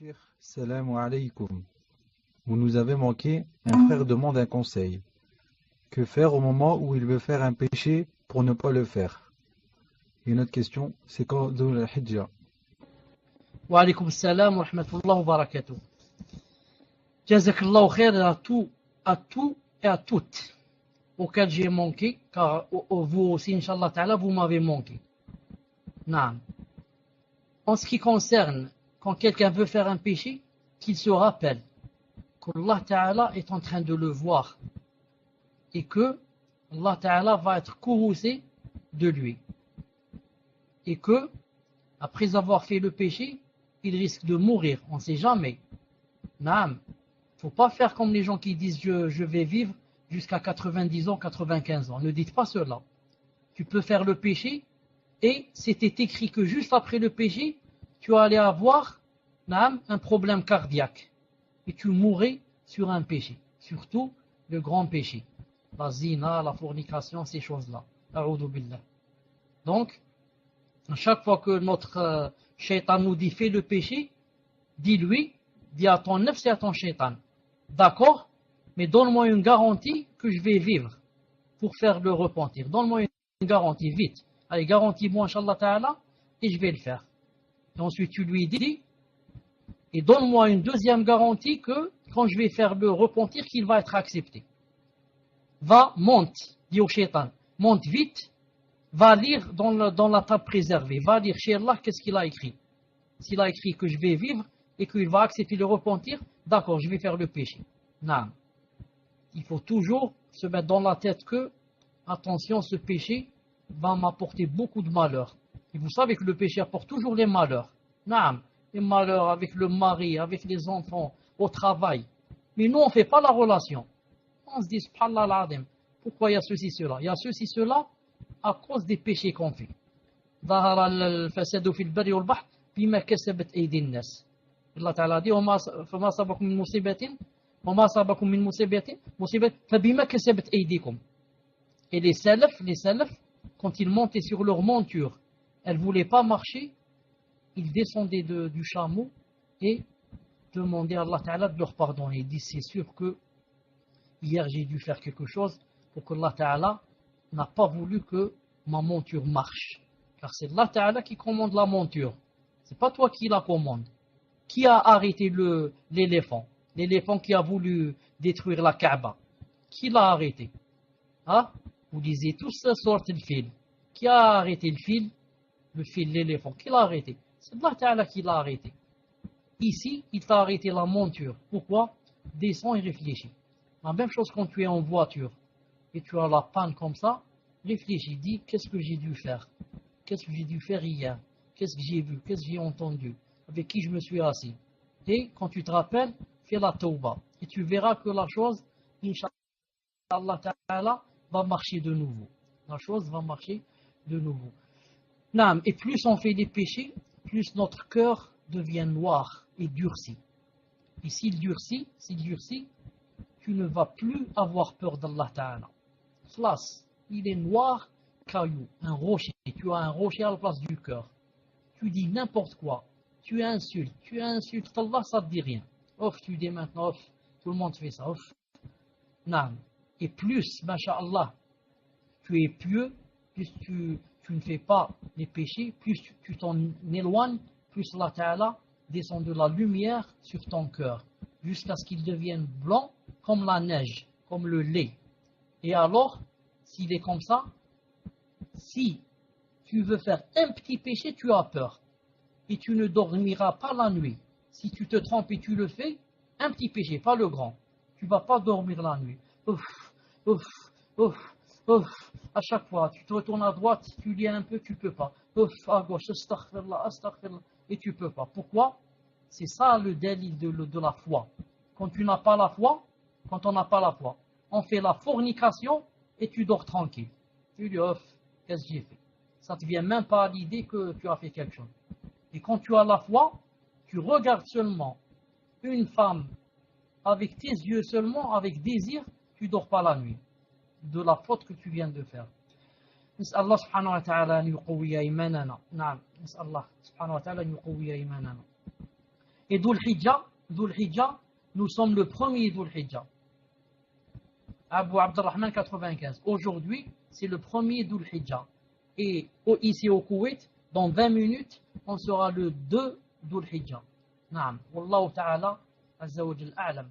Cheikh, salam alaykoum. Vous nous avez manqué, un frère demande un conseil. Que faire au moment où il veut faire un péché pour ne pas le faire? Et une autre question, c'est quand Dhul al-Hijjah? Wa alaykoum salam wa rahmatullahi wa barakatuh. Jazakallahu khair à tous et à toutes auxquels j'ai manqué, car vous aussi, Inch'Allah Ta'ala, vous m'avez manqué. Naam. En ce qui concerne, quand quelqu'un veut faire un péché, qu'il se rappelle qu'Allah Ta'ala est en train de le voir et que Allah Ta'ala va être courroucé de lui. Et que, après avoir fait le péché, il risque de mourir. On ne sait jamais. Naam. Il ne faut pas faire comme les gens qui disent je vais vivre jusqu'à 90 ans, 95 ans. Ne dites pas cela. Tu peux faire le péché et c'était écrit que juste après le péché, tu allais avoir un problème cardiaque et tu mourrais sur un péché. Surtout le grand péché. La zina, la fornication, ces choses-là. A'oudou billah. Donc, à chaque fois que notre shaitan nous dit fais le péché, dis-lui, dis à ton nefs et à ton shaitan. D'accord, mais donne-moi une garantie que je vais vivre pour faire le repentir. Donne-moi une garantie, vite. Allez, garantis-moi, Inch'Allah Ta'ala, et je vais le faire. Et ensuite, tu lui dis, et donne-moi une deuxième garantie que quand je vais faire le repentir, qu'il va être accepté. Va, monte, dis au shaitan, monte vite, va lire dans la table préservée, va lire chez Allah qu'est-ce qu'il a écrit. S'il a écrit que je vais vivre et qu'il va accepter le repentir, d'accord, je vais faire le péché. Non. Il faut toujours se mettre dans la tête que, attention, ce péché va m'apporter beaucoup de malheurs. Et vous savez que le péché apporte toujours les malheurs. Non. Les malheurs avec le mari, avec les enfants, au travail. Mais nous, on ne fait pas la relation. On se dit, subhanallah al-azim, pourquoi il y a ceci, cela? Il y a ceci, cela à cause des péchés qu'on fait. ظهر الفساد في البر والبحر بما كسبت أيدي الناس. Allah Ta'ala dit فما أصابكم من مصيبة وما أصابكم من مصيبة فبما كسبت أيديكم. Et les salafs, quand ils montaient sur leur monture, elles ne voulaient pas marcher, ils descendaient du chameau et demandaient à Allah Ta'ala de leur pardonner. Ils disent, c'est sûr que hier j'ai dû faire quelque chose pour que Allah Ta'ala n'a pas voulu que ma monture marche. Car c'est Allah Ta'ala qui commande la monture. C'est pas toi qui la commande. Qui a arrêté l'éléphant? L'éléphant qui a voulu détruire la Kaaba. Qui l'a arrêté? Hein? Vous disiez tous sortez le fil. Qui a arrêté le fil? Le fil, l'éléphant. Qui l'a arrêté? C'est Allah Ta'ala qui l'a arrêté. Ici, il t'a arrêté la monture. Pourquoi? Descends et réfléchis. La même chose quand tu es en voiture et tu as la panne comme ça, réfléchis, dis qu'est-ce que j'ai dû faire? Qu'est-ce que j'ai dû faire hier? Qu'est-ce que j'ai vu? Qu'est-ce que j'ai entendu? Avec qui je me suis assis? Et quand tu te rappelles, fais la tauba. Et tu verras que la chose, Inch'Allah Ta'ala, va marcher de nouveau. La chose va marcher de nouveau. Et plus on fait des péchés, plus notre cœur devient noir et durci. Et s'il durcit, tu ne vas plus avoir peur d'Allah Ta'ala. Khlas, il est noir, caillou, un rocher. Tu as un rocher à la place du cœur. Tu dis n'importe quoi. Tu insultes Allah, ça ne te dit rien. Off, tu dis maintenant, off, tout le monde fait ça, off. Naam. Et plus, masha'Allah, tu es pieux, plus tu ne fais pas les péchés, plus tu t'en éloignes, plus Allah Ta'ala descend de la lumière sur ton cœur, jusqu'à ce qu'il devienne blanc comme la neige, comme le lait. Et alors, s'il est comme ça, si tu veux faire un petit péché, tu as peur. Et tu ne dormiras pas la nuit. Si tu te trompes et tu le fais, un petit péché, pas le grand. Tu ne vas pas dormir la nuit. Ouf, ouf, ouf, ouf. À chaque fois, tu te retournes à droite, tu lis un peu, tu ne peux pas. Ouf, à gauche, astaghfirullah, astaghfirullah. Et tu ne peux pas. Pourquoi? C'est ça le délit de la foi. Quand tu n'as pas la foi, quand on n'a pas la foi, on fait la fornication et tu dors tranquille. Tu dis, ouf, qu'est-ce que j'ai fait? Ça ne te vient même pas à l'idée que tu as fait quelque chose. Et quand tu as la foi, tu regardes seulement une femme avec tes yeux seulement, avec désir, tu ne dors pas la nuit. De la faute que tu viens de faire. نسأل الله سبحانه وتعالى أن يقوي إيماننا. نعم نسأل الله سبحانه وتعالى أن يقوي إيماننا. Et Dhul Hijjah, nous sommes le premier Dhul Hijjah. Abu Abdurrahman 95. Aujourd'hui, c'est le premier Dhul Hijjah. Et ici au Koweït, dans 20 minutes, on sera le 2 Dhul Hijjah. Naam. Wallahu ta'ala azza wa jal a'lam.